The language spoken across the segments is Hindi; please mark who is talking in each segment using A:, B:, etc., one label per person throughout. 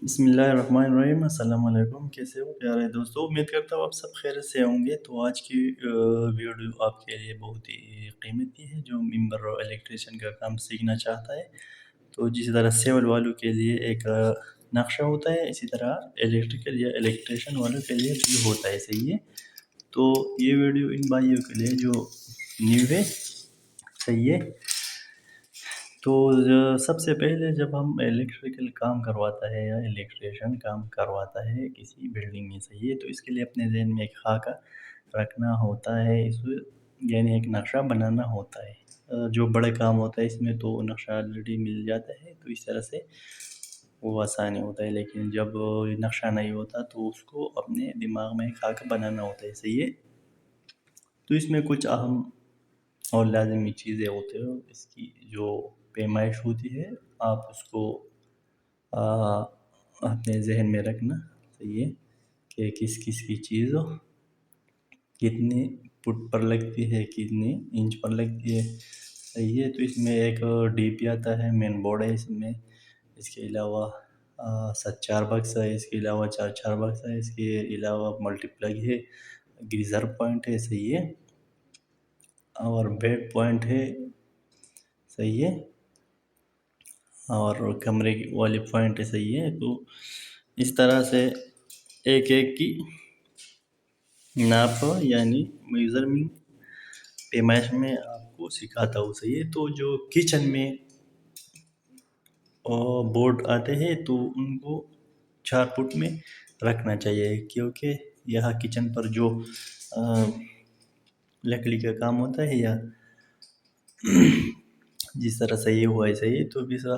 A: बिस्मिल्लाहिर्रहमानिर्रहीम अस्सलाम वालेकुम। कैसे हो प्यारे दोस्तों? उम्मीद करता हूँ आप सब खैरियत से होंगे। तो आज की वीडियो आपके लिए बहुत ही कीमती है जो मेंबर इलेक्ट्रिशियन का काम सीखना चाहता है। तो जिस तरह सिविल वालों के लिए एक नक्शा होता है, इसी तरह इलेक्ट्रिकल या इलेक्ट्रिशियन वालों के लिए भी होता है, सही है। तो ये वीडियो इन भाइयों के लिए जो न्यू है, सही है। तो सबसे पहले जब हम इलेक्ट्रिकल काम करवाता है या इलेक्ट्रिशियन काम करवाता है किसी बिल्डिंग में, सही है, तो इसके लिए अपने ज़हन में एक खाका रखना होता है, इस यानी एक नक्शा बनाना होता है। जो बड़े काम होता है इसमें तो नक्शा ऑलरेडी मिल जाता है, तो इस तरह से वो आसानी होता है। लेकिन जब नक्शा नहीं होता तो उसको अपने दिमाग में खाका बनाना होता है, सही है। तो इसमें कुछ अहम और लाज़मी चीज़ें होते हैं, इसकी जो पैमाइश होती है आप उसको अपने ज़हन में रखना, सही है, कि किस किस की चीज़ कितने फुट पर लगती है, कितने इंच पर लगती है, सही है। तो इसमें एक डीपी आता है, मेन बोर्ड है इसमें। इसके अलावा 7 बक्स है, इसके अलावा 4 बक्स है, इसके अलावा मल्टीप्लग है, गीज़र पॉइंट है, सही है, और बेड पॉइंट है, सही है, और कमरे वाले पॉइंट है, सही है। तो इस तरह से एक एक की नाप यानी मेज़रमेंट पैमाइश में आपको सिखाता हूँ, सही है। तो जो किचन में बोर्ड आते हैं तो उनको 4 फुट में रखना चाहिए, क्योंकि यह किचन पर जो लकड़ी का काम होता है या जिस तरह से ये हुआ है, सही है, तो वैसा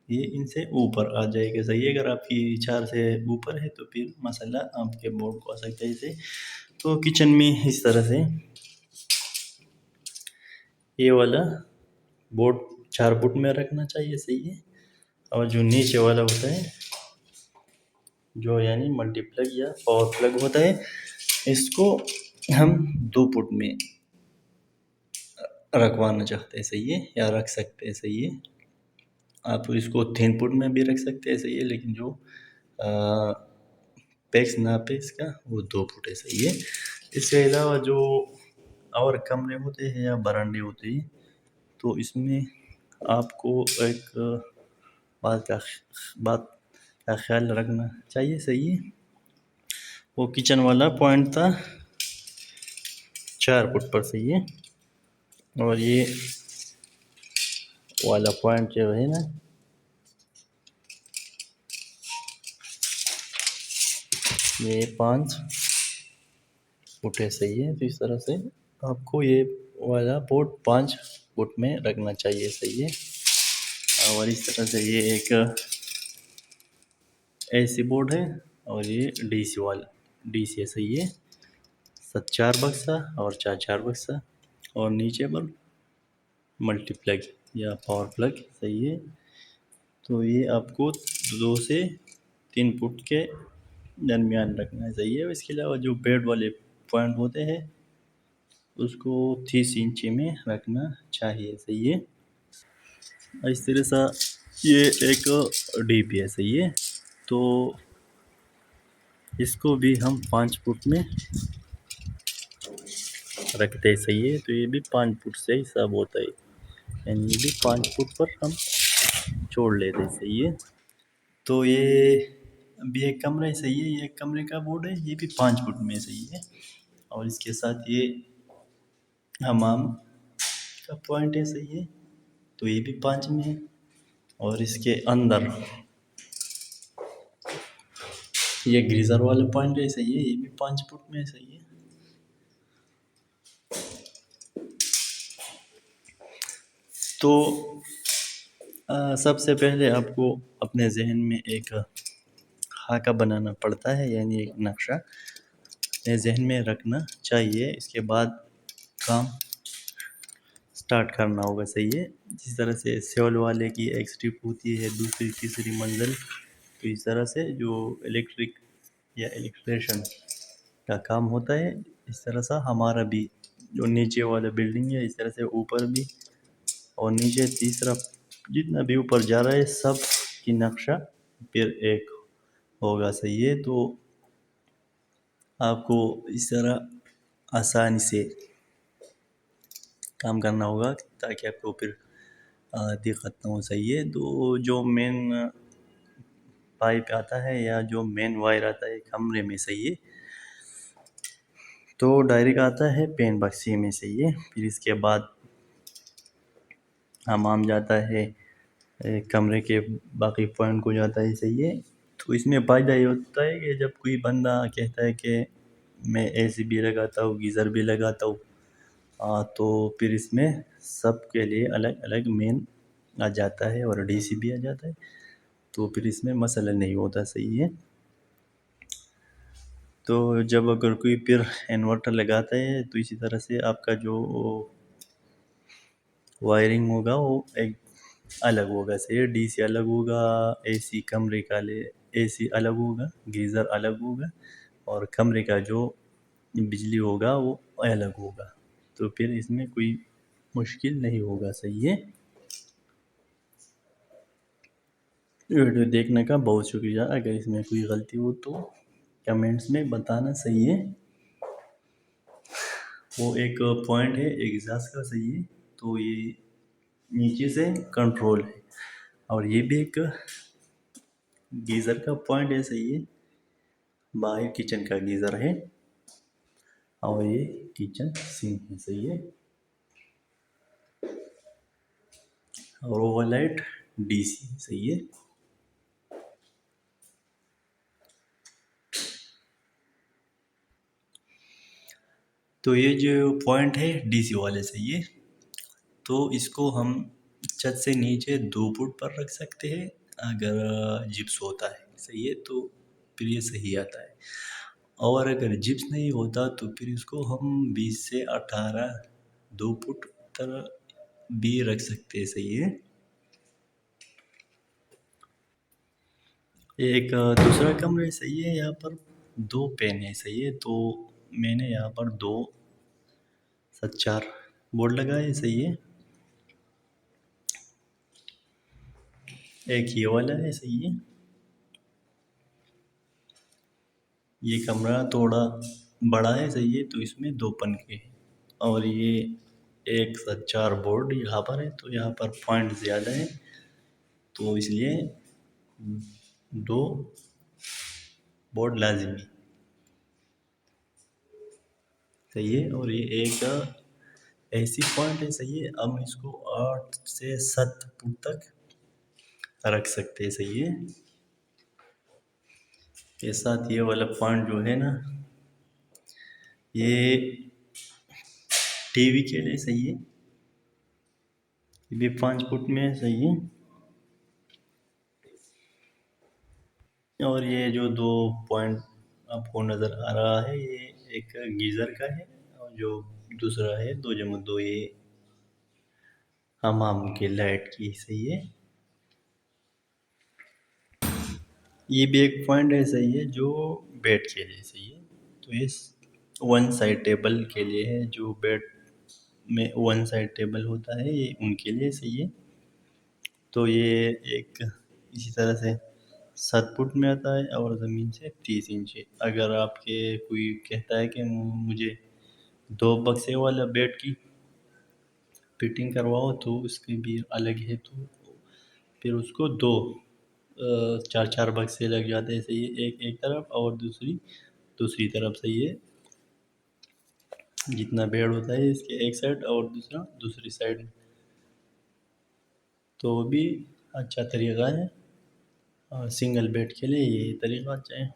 A: ये इनसे ऊपर आ जाएगा, सही है। अगर आपकी 4 से ऊपर है तो फिर मसाला आपके बोर्ड को आ सकता है इसे। तो किचन में इस तरह से ये वाला बोर्ड 4 फुट में रखना चाहिए, सही है। और जो नीचे वाला होता है, जो यानी मल्टीप्लग या पावर प्लग होता है, इसको हम 2 फुट में रखवाना चाहते हैं, सही है, या रख सकते हैं, सही है। आप इसको 3 फुट में भी रख सकते हैं, सही है, लेकिन जो पैक्स नाप है इसका वो 2 फुट है, सही है। इसके अलावा जो और कमरे होते हैं या बरामदे होते हैं, तो इसमें आपको एक बात का ख्याल रखना चाहिए, सही है। वो किचन वाला पॉइंट था 4 फुट पर, सही है, और ये वाला पॉइंट जो है ना, ये 5 फुट है, सही है। तो इस तरह से आपको ये वाला बोर्ड 5 फुट में रखना चाहिए, सही है। और इस तरह से ये एक ऐसी बोर्ड है और ये डीसी वाला डीसी है, सही है। 4 बक्सा और 4 बक्सा, और नीचे पर मल्टीप्लग या पावर प्लग, सही है। तो ये आपको 2 से 3 फुट के दरमियान रखना है, सही है। इसके अलावा जो बेड वाले पॉइंट होते हैं उसको 30 इंची में रखना चाहिए, सही है। इस तरह से ये एक डीपी है, सही है। तो इसको भी हम 5 फुट में रखते हैं, सही है। तो ये भी 5 फुट से हिसाब होता है, यानी ये भी 5 फुट पर हम छोड़ लेते हैं, सही है। तो ये अभी एक कमरा है, सही है, ये एक कमरे का बोर्ड है, ये भी 5 फुट में, सही है। और इसके साथ ये हमाम का पॉइंट है, सही है, तो ये भी 5 में है। और इसके अंदर ये ग्रीजर वाला पॉइंट है, सही है, ये भी 5 फुट में, सही है। तो सबसे पहले आपको अपने जहन में एक खाका बनाना पड़ता है, यानी एक नक्शा अपने जहन में रखना चाहिए। इसके बाद काम स्टार्ट करना होगा, सही है। जिस तरह से सिविल वाले की एक स्ट्रिप होती है, दूसरी तीसरी मंजिल, तो इस तरह से जो इलेक्ट्रिक या इलेक्ट्रिशियन का काम होता है, इस तरह से हमारा भी जो नीचे वाला बिल्डिंग है, इस तरह से ऊपर भी और नीचे तीसरा जितना भी ऊपर जा रहा है सब की नक्शा फिर एक होगा, सही है। तो आपको इस तरह आसानी से काम करना होगा ताकि आपको फिर दिक्कत ना हो, सही है। तो जो मेन पाइप आता है या जो मेन वायर आता है कमरे में, सही है, तो डायरेक्ट आता है पेन बक्से में, सही है। फिर इसके बाद हमाम जाता है कमरे के बाकी पॉइंट को जाता है, सही है। तो इसमें फ़ायदा ये होता है कि जब कोई बंदा कहता है कि मैं एसी भी लगाता हूँ, गीज़र भी लगाता हूँ, तो फिर इसमें सब के लिए अलग अलग मेन आ जाता है और डीसी भी आ जाता है, तो फिर इसमें मसला नहीं होता, सही है। तो जब अगर कोई फिर इन्वर्टर लगाता है तो इसी तरह से आपका जो वायरिंग होगा वो एक अलग होगा, सही है। डीसी अलग होगा, एसी कमरे का ले एसी अलग होगा, गीज़र अलग होगा, और कमरे का जो बिजली होगा वो अलग होगा, तो फिर इसमें कोई मुश्किल नहीं होगा, सही है। वीडियो देखने का बहुत शुक्रिया। अगर इसमें कोई गलती हो तो कमेंट्स में बताना, सही है। वो एक पॉइंट है एग्जॉस्ट का, सही है। तो ये नीचे से कंट्रोल है, और ये भी एक गीज़र का पॉइंट है, सही है। बाहर किचन का गीज़र है और ये किचन सिंक है, सही है। और वो लाइट डीसी, सही है। तो ये जो पॉइंट है डीसी वाले, सही है। तो इसको हम छत से नीचे 2 फुट पर रख सकते हैं अगर जिप्स होता है, सही है, तो फिर ये सही आता है। और अगर जिप्स नहीं होता तो फिर इसको हम 20 से 18 2 फुट तक भी रख सकते हैं, सही है। एक दूसरा कमरा है, सही है। यहाँ पर 2 पेन है, सही है। तो मैंने यहाँ पर 2 से 4 बोर्ड लगाए, सही है। एक ये वाला है, सही है। ये कमरा थोड़ा बड़ा है, सही है, तो इसमें 2 पंखे हैं। और ये 1 से 4 बोर्ड यहाँ पर है, तो यहाँ पर पॉइंट ज़्यादा है, तो इसलिए 2 बोर्ड लाजिमी, सही है। और ये एक ऐसी पॉइंट है, सही है। हम इसको 8 से 7 फुट तक रख सकते हैं, सही है। के साथ ये वाला पॉइंट जो है ना, ये टीवी के लिए, सही है। ये भी 5 फुट में है, सही है। और ये जो 2 पॉइंट आपको नज़र आ रहा है, ये एक गीज़र का है, और जो दूसरा है 2 ये हमाम के लाइट की, सही है। ये भी एक पॉइंट है, सही है, जो बेड के लिए, सही है। तो ये 1 साइड टेबल के लिए है, जो बेड में 1 साइड टेबल होता है, ये उनके लिए, सही है। तो ये एक इसी तरह से 7 फुट में आता है और ज़मीन से 30 इंच है। अगर आपके कोई कहता है कि मुझे 2 बक्से वाला बेड की फिटिंग करवाओ, तो उसके भी अलग है, तो फिर उसको 4 4 बक्से लग जाते हैं, सही है। एक एक तरफ और दूसरी दूसरी तरफ, सही है। जितना बेड होता है इसके एक साइड और दूसरा दूसरी साइड, तो वो भी अच्छा तरीका है। और सिंगल बेड के लिए ये तरीका अच्छा है।